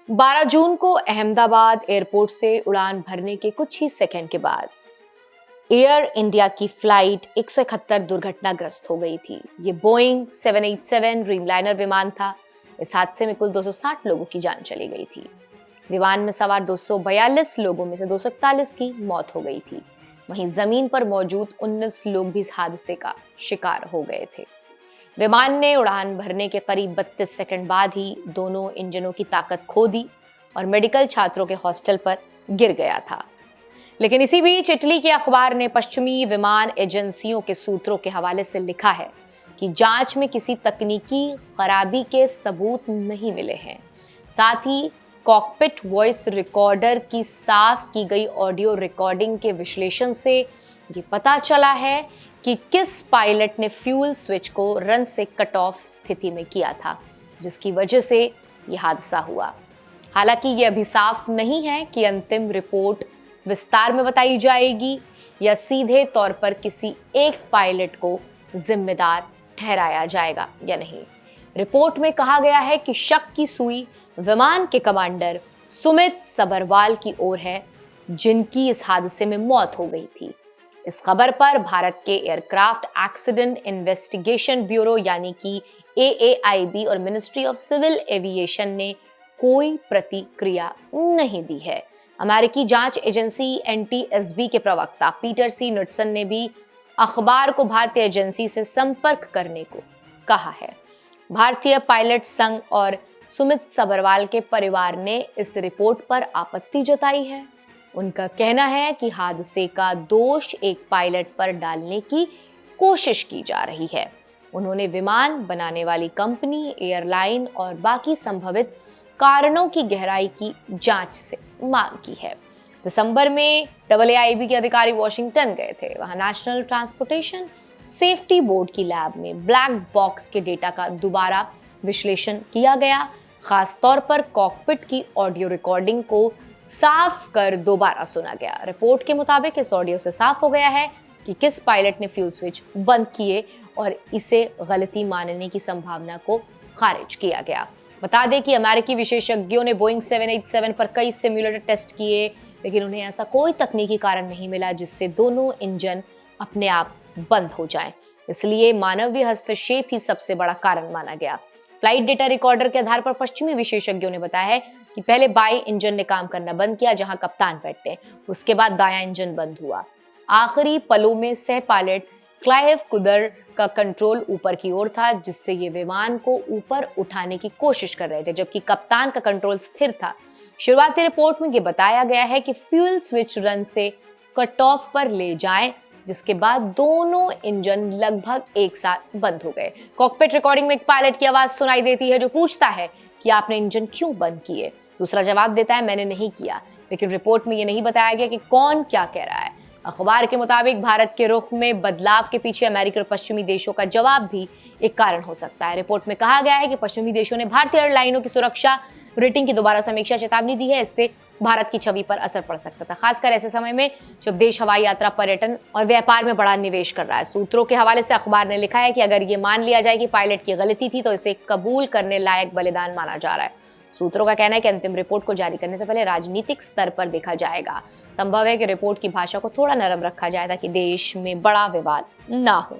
12 जून को अहमदाबाद एयरपोर्ट से उड़ान भरने के कुछ ही सेकंड के बाद एयर इंडिया की फ्लाइट 171 दुर्घटनाग्रस्त हो गई थी। ये बोइंग 787 ड्रीमलाइनर विमान था। इस हादसे में कुल 260 लोगों की जान चली गई थी। विमान में सवार 242 लोगों में से 241 की मौत हो गई थी। वहीं जमीन पर मौजूद 19 लोग भी इस हादसे का शिकार हो गए थे। विमान ने उड़ान भरने के करीब 32 सेकंड बाद ही दोनों इंजनों की ताकत खो दी और मेडिकल छात्रों के हॉस्टल पर गिर गया था। लेकिन इसी बीच इटली के अखबार ने पश्चिमी विमान एजेंसियों के सूत्रों के हवाले से लिखा है कि जांच में किसी तकनीकी खराबी के सबूत नहीं मिले हैं। साथ ही कॉकपिट वॉइस रिकॉर्डर की साफ की गई ऑडियो रिकॉर्डिंग के विश्लेषण से ये पता चला है कि किस पायलट ने फ्यूल स्विच को रन से कट ऑफ स्थिति में किया था, जिसकी वजह से यह हादसा हुआ। हालांकि ये अभी साफ नहीं है कि अंतिम रिपोर्ट विस्तार में बताई जाएगी या सीधे तौर पर किसी एक पायलट को जिम्मेदार ठहराया जाएगा या नहीं। रिपोर्ट में कहा गया है कि शक की सुई विमान के कमांडर सुमित सबरवाल की ओर है, जिनकी इस हादसे में मौत हो गई थी। इस खबर पर भारत के एयरक्राफ्ट एक्सीडेंट इन्वेस्टिगेशन ब्यूरो यानी कि AAIB और मिनिस्ट्री ऑफ सिविल एविएशन ने कोई प्रतिक्रिया नहीं दी है। अमेरिकी जांच एजेंसी NTSB के प्रवक्ता पीटर सी नुटसन ने भी अखबार को भारतीय एजेंसी से संपर्क करने को कहा है। भारतीय पायलट संघ और सुमित सबरवाल के परिवार ने इस रिपोर्ट पर आपत्ति जताई है। उनका कहना है कि हादसे का दोष एक पायलट पर डालने की कोशिश की जा रही है। उन्होंने विमान बनाने वाली कंपनी, एयरलाइन और बाकी संभावित कारणों की गहराई की जांच से मांग की है। दिसंबर में AAIB के अधिकारी वॉशिंगटन गए थे। वहां नेशनल ट्रांसपोर्टेशन सेफ्टी बोर्ड की लैब में ब्लैक बॉक्स के डेटा का दोबारा विश्लेषण किया गया। खास तौर पर कॉकपिट की ऑडियो रिकॉर्डिंग को साफ कर दोबारा सुना गया। रिपोर्ट के मुताबिक इस ऑडियो से साफ हो गया है कि किस पायलट ने फ्यूल स्विच बंद किए और इसे गलती मानने की संभावना को खारिज किया गया। बता दें कि अमेरिकी विशेषज्ञों ने बोइंग 787 पर कई सिम्युलेटर टेस्ट किए, लेकिन उन्हें ऐसा कोई तकनीकी कारण नहीं मिला जिससे दोनों इंजन अपने आप बंद हो जाएं। इसलिए मानवीय हस्तक्षेप ही सबसे बड़ा कारण माना गया। फ्लाइट डेटा रिकॉर्डर के आधार पर पश्चिमी विशेषज्ञों ने बताया है कि पहले बाएं इंजन ने काम करना बंद किया, जहां कप्तान बैठते हैं। उसके बाद दायां इंजन बंद हुआ। आखिरी पलों में सह पायलट क्लाइव कुदर का कंट्रोल ऊपर की ओर था, जिससे ये विमान को ऊपर उठाने की कोशिश कर रहे थे, जबकि कप्तान का कंट्रोल स्थिर था। शुरुआती रिपोर्ट में ये बताया गया है कि फ्यूल स्विच रन से कट ऑफ पर ले जाएं, जिसके बाद दोनों इंजन लगभग एक साथ बंद हो गए। कॉकपिट रिकॉर्डिंग में एक पायलट की आवाज सुनाई देती है जो पूछता है कि आपने इंजन क्यों बंद किए। दूसरा जवाब देता है, मैंने नहीं किया। लेकिन रिपोर्ट में यह नहीं बताया गया कि कौन क्या कह रहा है। अखबार के मुताबिक भारत के रुख में बदलाव के पीछे अमेरिकी और पश्चिमी देशों का जवाब भी एक कारण हो सकता है। रिपोर्ट में कहा गया है कि पश्चिमी देशों ने भारतीय एयरलाइनों की सुरक्षा रेटिंग की दोबारा समीक्षा चेतावनी दी है। इससे भारत की छवि पर असर पड़ सकता था, खासकर ऐसे समय में जब देश हवाई यात्रा, पर्यटन और व्यापार में बड़ा निवेश कर रहा है। सूत्रों के हवाले से अखबार ने लिखा है कि अगर ये मान लिया जाए कि पायलट की गलती थी तो इसे कबूल करने लायक बलिदान माना जा रहा है। सूत्रों का कहना है कि अंतिम रिपोर्ट को जारी करने से पहले राजनीतिक स्तर पर देखा जाएगा। संभव है कि रिपोर्ट की भाषा को थोड़ा नरम रखा जाए ताकि देश में बड़ा विवाद ना हो।